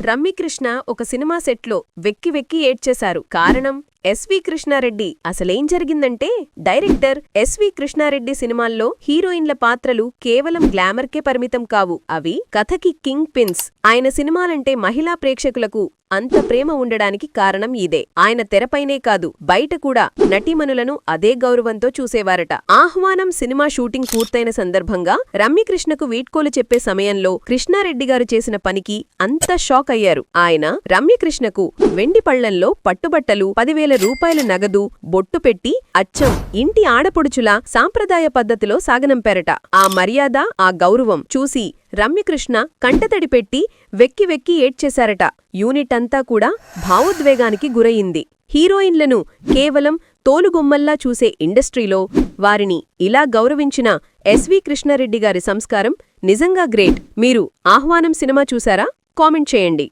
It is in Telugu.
రమ్యకృష్ణ ఒక సినిమా సెట్లో వెక్కి వెక్కి ఏడ్చేశారు. కారణం ఎస్వి కృష్ణారెడ్డి. అసలేం జరిగిందంటే, డైరెక్టర్ ఎస్వి కృష్ణారెడ్డి సినిమాల్లో హీరోయిన్ల పాత్రలు కేవలం గ్లామర్కే పరిమితం కావు. అవి కథకి కింగ్ పిన్స్. ఆయన సినిమాలంటే మహిళా ప్రేక్షకులకు అంత ప్రేమ ఉండడానికి కారణం ఇదే. ఆయన తెరపైనే కాదు, బయట కూడా నటీమణులను అదే గౌరవంతో చూసేవారట. ఆహ్వానం సినిమా షూటింగ్ పూర్తయిన సందర్భంగా రమ్యకృష్ణకు వీడ్కోలు చెప్పే సమయంలో కృష్ణారెడ్డి గారు చేసిన పనికి అంత షాక్ అయ్యారు. ఆయన రమ్యకృష్ణకు వెండి పళ్లల్లో పట్టుబట్టలు, 10,000 రూపాయల నగదు, బొట్టు పెట్టి అచ్చం ఇంటి ఆడపొడుచులా సాంప్రదాయ పద్ధతిలో సాగనంపారట. ఆ మర్యాద, ఆ గౌరవం చూసి రమ్యకృష్ణ కంటతడి పెట్టి వెక్కి వెక్కి ఏడ్చేశారట. యూనిట్ అంతా కూడా భావోద్వేగానికి గురయింది. హీరోయిన్లను కేవలం తోలుగొమ్మల్లా చూసే ఇండస్ట్రీలో వారిని ఇలా గౌరవించిన ఎస్వి కృష్ణారెడ్డి గారి సంస్కారం నిజంగా గ్రేట్. మీరు ఆహ్వానం సినిమా చూసారా? కామెంట్ చేయండి.